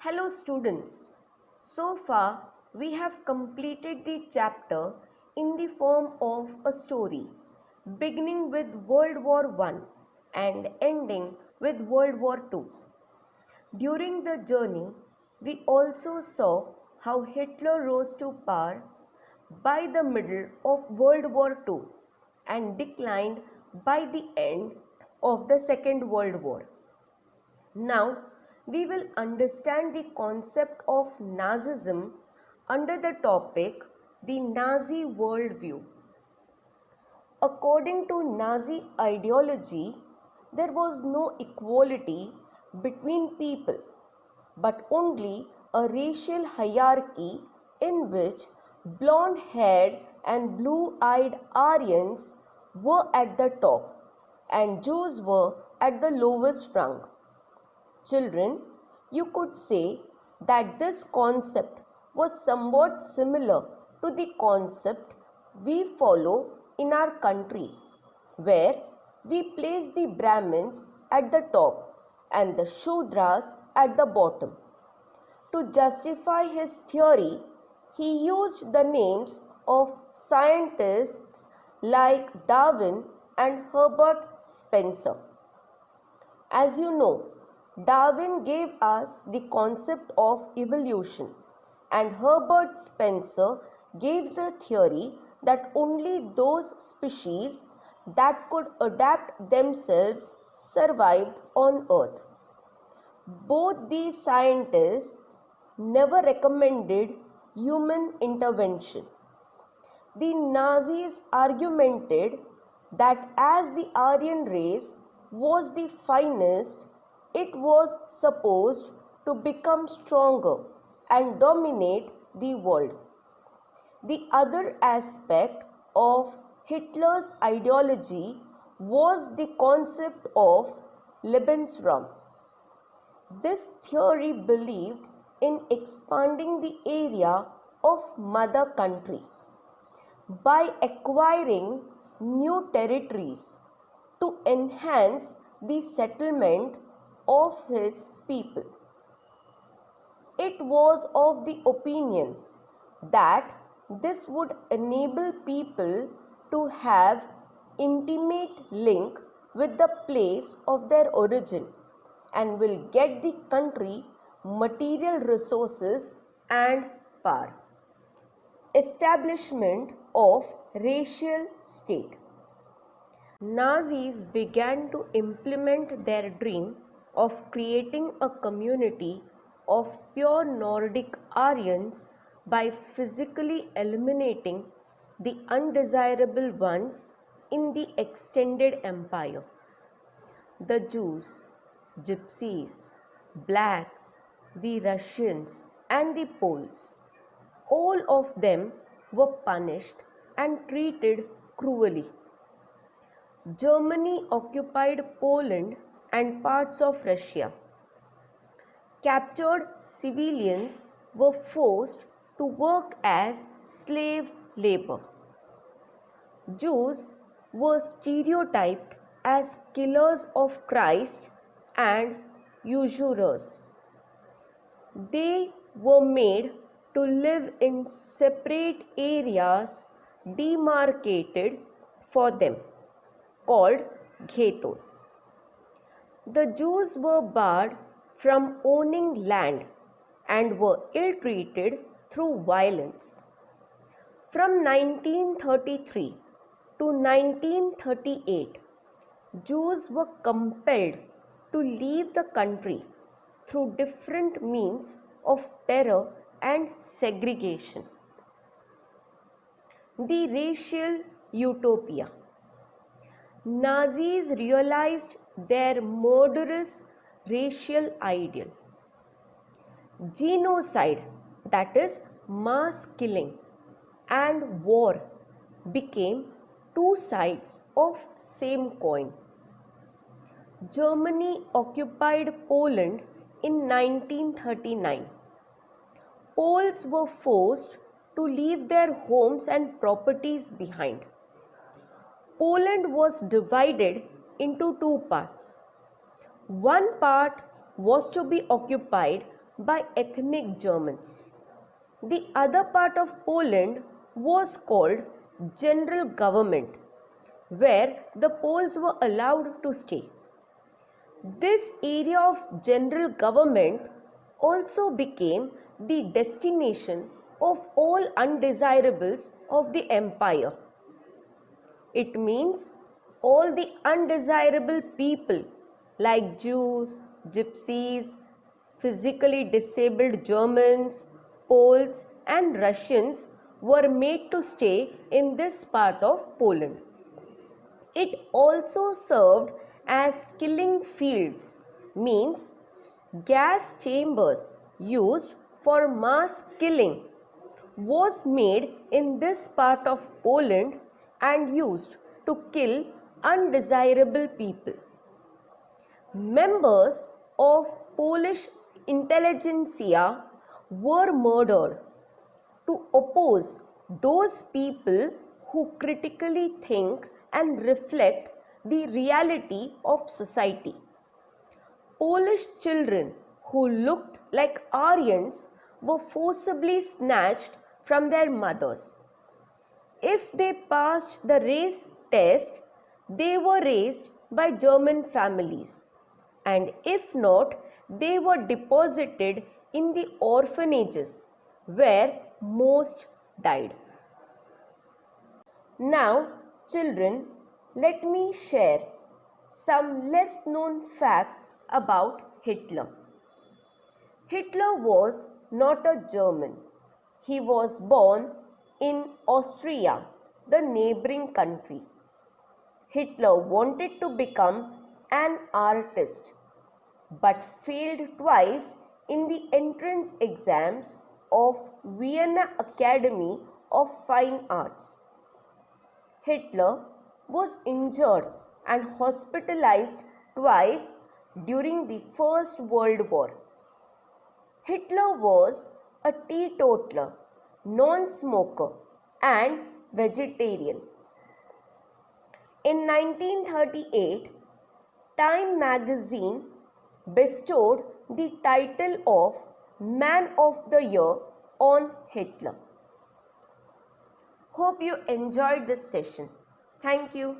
Hello students, so far we have completed the chapter in the form of a story beginning with World War I and ending with World War II. During the journey, we also saw how Hitler rose to power by the middle of World War II and declined by the end of the Second World War. Now, we will understand the concept of Nazism under the topic the Nazi worldview. According to Nazi ideology, there was no equality between people, but only a racial hierarchy in which blonde-haired and blue-eyed Aryans were at the top and Jews were at the lowest rung. Children, you could say that this concept was somewhat similar to the concept we follow in our country, where we place the Brahmins at the top and the Shudras at the bottom. To justify his theory, he used the names of scientists like Darwin and Herbert Spencer. As you know, Darwin gave us the concept of evolution and Herbert Spencer gave the theory that only those species that could adapt themselves survived on Earth. Both these scientists never recommended human intervention. The Nazis argumented that as the Aryan race was the finest, it was supposed to become stronger and dominate the world. The other aspect of Hitler's ideology was the concept of Lebensraum. This theory believed in expanding the area of mother country by acquiring new territories to enhance the settlement of his people. It was of the opinion that this would enable people to have intimate link with the place of their origin and will get the country material resources and power. Establishment of racial state. Nazis began to implement their dream of creating a community of pure Nordic Aryans by physically eliminating the undesirable ones in the extended empire. The Jews, Gypsies, Blacks, the Russians, and the Poles, all of them were punished and treated cruelly. Germany occupied Poland and parts of Russia. Captured civilians were forced to work as slave labor. Jews were stereotyped as killers of Christ and usurers. They were made to live in separate areas demarcated for them, called ghettos. The Jews were barred from owning land and were ill-treated through violence. From 1933 to 1938, Jews were compelled to leave the country through different means of terror and segregation. The racial utopia. Nazis realized their murderous racial ideal. Genocide, that is mass killing, and war became two sides of same coin. Germany occupied Poland in 1939. Poles were forced to leave their homes and properties behind. Poland was divided into two parts. One part was to be occupied by ethnic Germans. The other part of Poland was called general government, where the Poles were allowed to stay. This area of general government also became the destination of all undesirables of the empire. It means all the undesirable people like Jews, Gypsies, physically disabled Germans, Poles and Russians were made to stay in this part of Poland. It also served as killing fields, means gas chambers used for mass killing was made in this part of Poland and used to kill undesirable people. Members of Polish intelligentsia were murdered to oppose those people who critically think and reflect the reality of society. Polish children who looked like Aryans were forcibly snatched from their mothers. If they passed the race test, they were raised by German families, and if not, they were deposited in the orphanages where most died. Now, children, let me share some less known facts about Hitler. Hitler was not a German. He was born in Austria, the neighboring country. Hitler wanted to become an artist but failed twice in the entrance exams of Vienna Academy of Fine Arts. Hitler was injured and hospitalized twice during the First World War. Hitler was a teetotaler, non-smoker and vegetarian. In 1938, Time magazine bestowed the title of Man of the Year on Hitler. Hope you enjoyed this session. Thank you.